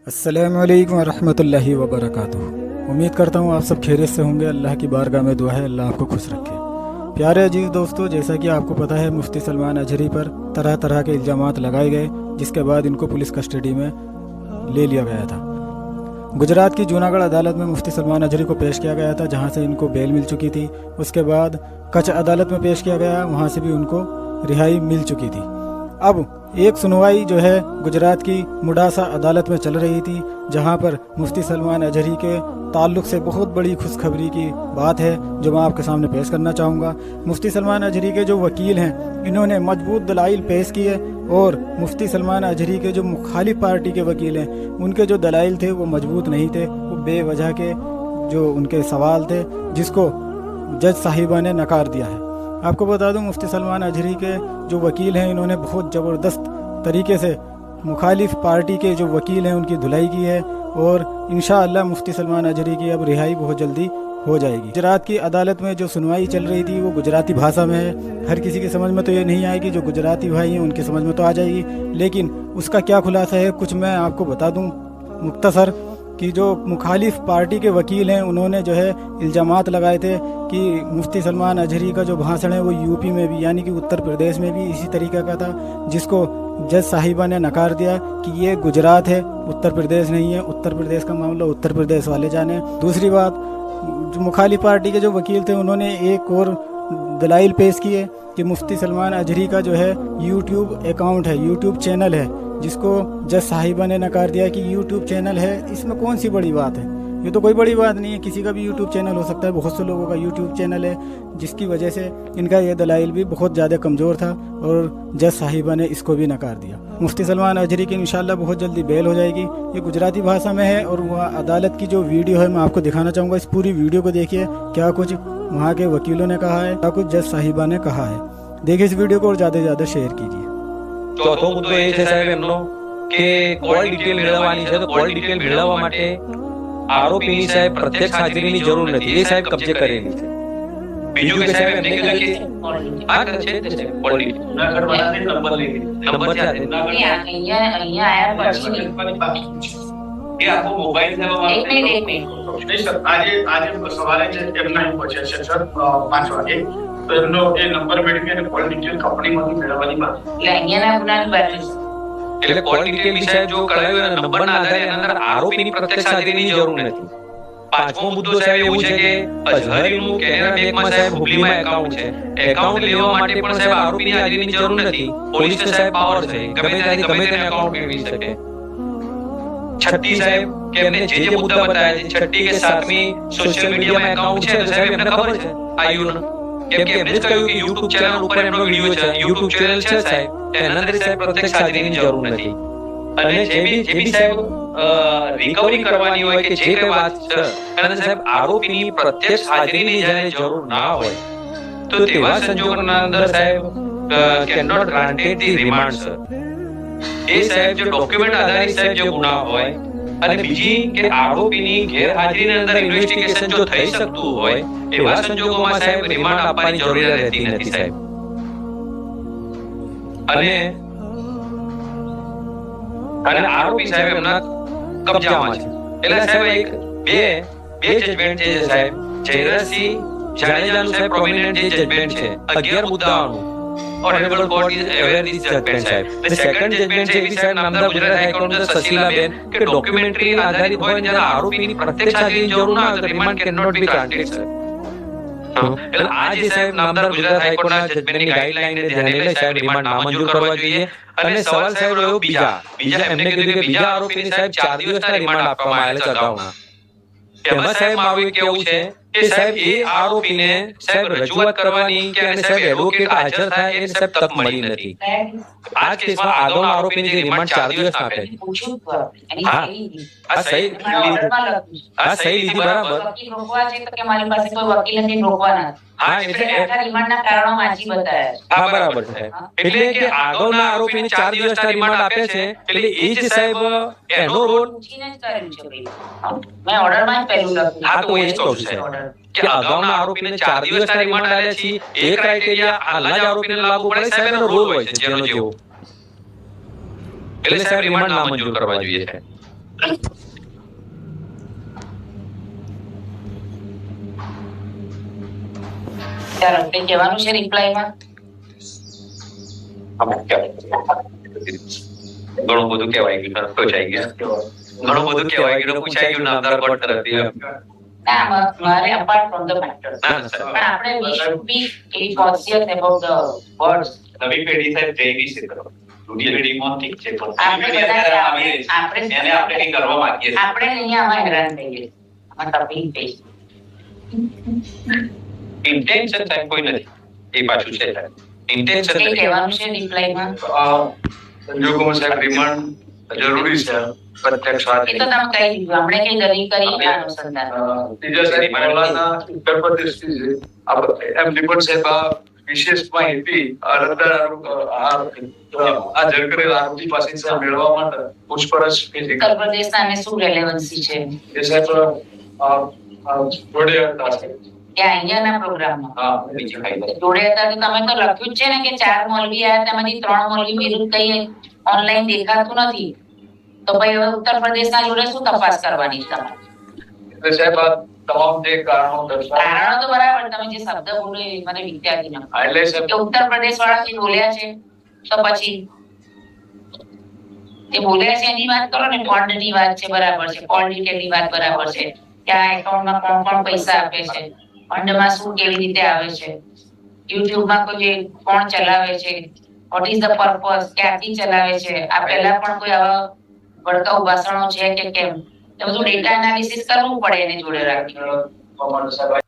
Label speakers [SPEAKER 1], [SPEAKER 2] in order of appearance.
[SPEAKER 1] अस्सलामुअलैकुम वरहमतुल्लाहि वबरकातुहू। उम्मीद करता हूँ आप सब खैरियत से होंगे। अल्लाह की बारगाह में दुआ है अल्लाह आपको खुश रखे। प्यारे अजीज़ दोस्तों, जैसा कि आपको पता है मुफ्ती सलमान अजहरी पर तरह तरह के इल्ज़ामात लगाए गए, जिसके बाद इनको पुलिस कस्टडी में ले लिया गया था। गुजरात की जूनागढ़ अदालत में मुफ्ती सलमान अजहरी को पेश किया गया था, जहाँ से इनको बेल मिल चुकी थी। उसके बाद कच्छ अदालत में पेश किया गया, वहाँ से भी उनको रिहाई मिल चुकी थी। अब एक सुनवाई जो है गुजरात की मुडासा अदालत में चल रही थी, जहां पर मुफ्ती सलमान अजहरी के ताल्लुक से बहुत बड़ी खुशखबरी की बात है जो मैं आपके सामने पेश करना चाहूँगा। मुफ्ती सलमान अजहरी के जो वकील हैं, इन्होंने मजबूत दलाइल पेश किए और मुफ्ती सलमान अजहरी के जो मुखालिफ पार्टी के वकील हैं, उनके जो दलाइल थे वो मजबूत नहीं थे। वो बेवजह के जो उनके सवाल थे, जिसको जज साहिबा ने नकार दिया है। आपको बता दूं, मुफ्ती सलमान अजहरी के जो वकील हैं, इन्होंने बहुत ज़बरदस्त तरीके से मुखालिफ पार्टी के जो वकील हैं उनकी धुलाई की है और इंशाअल्लाह मुफ्ती सलमान अजहरी की अब रिहाई बहुत जल्दी हो जाएगी। गुजरात की अदालत में जो सुनवाई चल रही थी वो गुजराती भाषा में है। हर किसी की समझ में तो ये नहीं आएगी, जो गुजराती भाई हैं उनकी समझ में तो आ जाएगी, लेकिन उसका क्या खुलासा है कुछ मैं आपको बता दूँ मुख्तसर कि जो मुखालिफ पार्टी के वकील हैं उन्होंने जो है इल्ज़ामात लगाए थे कि मुफ्ती सलमान अजहरी का जो भाषण है वो यूपी में भी यानी कि उत्तर प्रदेश में भी इसी तरीके का था, जिसको जज साहिबा ने नकार दिया कि ये गुजरात है, उत्तर प्रदेश नहीं है। उत्तर प्रदेश का मामला उत्तर प्रदेश वाले जाने। दूसरी बात, जो मुखालिफ पार्टी के जो वकील थे उन्होंने एक और दलाइल पेश किए कि मुफ्ती सलमान अजहरी का जो है यूट्यूब अकाउंट है, यूट्यूब चैनल है, जिसको जज साहिबा ने नकार दिया कि यूट्यूब चैनल है, इसमें कौन सी बड़ी बात है। ये तो कोई बड़ी बात नहीं है, किसी का भी यूट्यूब चैनल हो सकता है, बहुत से लोगों का यूट्यूब चैनल है, जिसकी वजह से इनका ये दलाइल भी बहुत ज़्यादा कमज़ोर था और जज साहिबा ने इसको भी नकार दिया। मुफ्ती सलमान अजहरी की इंशाल्लाह बहुत जल्दी बेल हो जाएगी। ये गुजराती भाषा में है और वह अदालत की जो वीडियो है मैं आपको दिखाना चाहूँगा। इस पूरी वीडियो को देखिए, क्या कुछ वहाँ के वकीलों ने कहा है, क्या कुछ जज साहिबा ने कहा है। देखिए इस वीडियो को और ज़्यादा से ज़्यादा शेयर कीजिए।
[SPEAKER 2] ચોથો મુદ્દો એ છે સાહેબ એમનો કે કોલ ડિટેલ મેળવવાની છે, તો કોલ ડિટેલ મેળવવા માટે આરોપીની સાહેબ પ્રત્યક્ષ હાજરીની જરૂર નથી, એ સાહેબ કબજે કરેલી છે। બીજું કે સાહેબ એમને કીધું કે આ છે તે સાહેબ કોલ ડિટેલ જુનાગઢવાળાને નંબર લઈ લીધો, નંબર છે અહીંયા આયા પછી એ આખો મોબાઈલ સેવા એક મિનિટ સર, આજે સવારે એમના પહોંચ્યા છે સર 5 વાગે, તો એમનો એ નંબર મેળવી અને કોલ ડિટેલ કંપનીમાંથી મેળવવાની વાત એટલે અહીંયાના ગુનાની બાજુ એટલે કોલ ડિટેલ બી સાહેબ જો કરાવ્યો અને નંબરના આધારે એના અંદર આરોપીની પ્રત્યક્ષ હાજરીની જરૂર નથી। પાંચમો મુદ્દો સાહેબ એવું છે કે અઝહરીનું કેનેરા બેંકમાં સાહેબ હુબલીમાં એકાઉન્ટ છે, એકાઉન્ટ લેવા માટે પણ સાહેબ આરોપીની હાજરીની જરૂર નથી। પોલીસને સાહેબ પાવર છે, ગમે ત્યાંથી ગમે તેને એકાઉન્ટ મેળવી શકે। છઠ્ઠી સાહેબ કે એમને જે મુદ્દા બતાવ્યા છે, છઠ્ઠી કે સાતમી સોશિયલ મીડિયામાં એકાઉન્ટ છે, તો સાહેબ એમને ખબર છે આયુનો, કેમ કે એમને જ કહ્યું કે YouTube ચેનલ ઉપર એમનો વિડિયો છે, YouTube ચેનલ છે સાહેબ, એના અંદર સાહેબ પ્રત્યક્ષ હાજરીની જરૂર નથી। અને જે બી સાહેબ રિકવરી કરવાની હોય કે જે કઈ વાત છે એના સાહેબ આરોપીની પ્રત્યક્ષ હાજરીની જ્યારે જરૂર ના હોય તો તેવા સંજોગોના અંદર સાહેબ can not granted the remand sir. એ સાહેબ જો ડોક્યુમેન્ટ આધારિત સાહેબ જો ગુના હોય અને બીજી કે આરોપીની ગેરહાજરીની અંદર ઇન્વેસ્ટિગેશન જો થઈ શકતું હોય એવા સંજોગોમાં સાહેબ રિમાન્ડ આપવાની જરૂર રહેતી નથી સાહેબ। અને આરોપી સાહેબ એમના કબજામાં છે, એટલે સાહેબ એક બે જજમેન્ટ છે સાહેબ, જયરાજસિંહ જાડેજાનું સાહેબ પ્રોમિનન્ટ જે જજમેન્ટ છે 11 મુદ્દાઓનું Honorable Court is aware this judgment સાહેબ। The second judgment છે એ સાહેબ નામદાર ગુજરાત હાઈકોર્ટ સશીલાબેન કે ડોક્યુમેન્ટરી આધારિત હોય જ્યારે આરોપીની પ્રત્યક્ષ હાજરીની જરૂર ના હોય તો remand can not be granted સાહેબ। એટલે આ જે સાહેબ નામદાર ગુજરાત હાઈકોર્ટના જજમેન્ટની ગાઈડલાઈનને ધ્યાને લઈ સાહેબ રિમાન્ડ નામંજૂર કરવા જોઈએ। અને સવાલ સાહેબ રહ્યો બીજા એમને કીધું કે બીજા આરોપીને સાહેબ 4 દિવસના રિમાન્ડ આપવામાં આવેલ છે અગાઉના। એમાં સાહેબ મારું એ કહેવું છે કે સાહેબ એ આરોપીને સાહેબ રજૂઆત કરવાની કે અને સાહેબ એડવોકેટ હાજર થાય એ સાહેબ તક મળી નથી। આ કેસમાં આગળના આરોપીને જે રિમાન્ડ 4 દિવસ આપે છે, હા આ સહી લીધી બરાબર, હા એટલે રિમાન્ડના કારણો વાંચી બતાવ્યા, હા બરાબર છે સાહેબ। એટલે કે આગળના આરોપીને 4 દિવસના રિમાન્ડ આપે છે, એટલે એ જ સાહેબ એનો રોલ પૂછીને જ કર્યું છે મેં ઓર્ડરમાં જ પહેલું લખ્યું, હા તો એ જ કહું છું સાહેબ કે અગાઉના આરોપીને 4 દિવસના રિમાન્ડ આપ્યા છે, એ ક્રાઇટેરિયા હાલના જ આરોપીને લાગુ પડે સાહેબ, એનો રોલ હોય છે જેનો જેવો, એટલે સાહેબ રિમાન્ડ નામંજૂર કરવા જોઈએ છે।
[SPEAKER 3] ચાલો કંઈ કહેવાનું છે રિપ્લાયમાં?
[SPEAKER 2] ઘણું બધું કહેવાય ગયું, પૂછાઈ ગયું, ઘણું બધું કહેવાય ગયું, પૂછાઈ ગયું નામદાર કોર્ટ તરફથી.
[SPEAKER 3] ના, મારે apart from the matter.
[SPEAKER 2] ના, ના, સાહેબ.
[SPEAKER 3] પણ આપણે we should be very conscious about the words.
[SPEAKER 4] નવી પેઢી સાહેબ જઈ વિશે કરો. જૂની પેઢીમાં ઠીક છે, પણ
[SPEAKER 3] આપણે
[SPEAKER 4] નવી પેઢી અત્યારે આવી રહી છે.
[SPEAKER 3] આપણે
[SPEAKER 4] એને આપણે કંઈ કરવા માંગીએ છીએ.
[SPEAKER 3] આપણે અહીંયા આમાં હેરાન થઈએ આમાં તકલીફ થઈ
[SPEAKER 2] ઇન્ટેન્શન સાહેબ કોઈ નથી, એ પાછું છે સાહેબ. ઇન્ટેન્શન
[SPEAKER 3] એ
[SPEAKER 2] નથી.
[SPEAKER 3] કહેવાનું છે રિપ્લાયમાં?
[SPEAKER 4] સંજોગોમાં સાહેબ રિમાન્ડ જરૂરી છે. પ્રત્યક્ષ
[SPEAKER 3] એ તો તમે કહી દીધું, આપણે કઈ દલીલ કરી આ અનુસંધાન.
[SPEAKER 4] ત્રીજા સાહેબ મહિલાના ઉત્તર પ્રદેશથી છે. એમની પણ સાહેબ આ વિશેષ માહિતી આ જરકરેલ આરોપી પાસેથી સાહેબ મેળવવા માટે પૂછપરછ
[SPEAKER 3] ઉત્તર પ્રદેશના અને શું રેલેવન્સી છે
[SPEAKER 4] એ સાહેબ જોડે હતા સાહેબ.
[SPEAKER 3] ત્યાં અહીંયાના પ્રોગ્રામમાં
[SPEAKER 4] હા,
[SPEAKER 2] બીજી ફાઇલ.
[SPEAKER 3] જોડે હતા તો તમે તો લખ્યું જ છે ને કે 4 મૌલવી આવ્યા તેમાંથી 3 મૌલવી વિરુદ્ધ કઈ ઓનલાઈન દેખાતું નથી, તો ભાઈ હવે ઉત્તર પ્રદેશના જોડે શું તપાસ કરવાની છે તમારે?
[SPEAKER 4] એટલે સાહેબ આ તમામ જે કારણો દર્શાવ્યા
[SPEAKER 3] કારણો તો બરાબર, તમે જે શબ્દ બોલો એ મને વિદ્યાર્થી ન
[SPEAKER 4] એટલે સાહેબ
[SPEAKER 3] કે ઉત્તર પ્રદેશ વાળા જે બોલ્યા છે તો પછી તે બોલ્યા છે એની વાત કરો ને. ફંડની વાત છે બરાબર છે, કોલ ડિટેલની વાત બરાબર છે કે આ એકાઉન્ટમાં કોણ કોણ પૈસા આપે છે, ફંડમાં શું કેવી રીતે આવે છે, યુટ્યુબમાં કોઈ કોણ ચલાવે છે, વોટ ઇઝ ધ પર્પસ, ક્યાંથી ચલાવે છે, આ પહેલા પણ કોઈ આવા ભડકાઉ ભાષણો છે કે કેમ, એ બધું ડેટા એનાલિસિસ કરવું પડે એને જોડે રાખી.
[SPEAKER 4] સાહેબ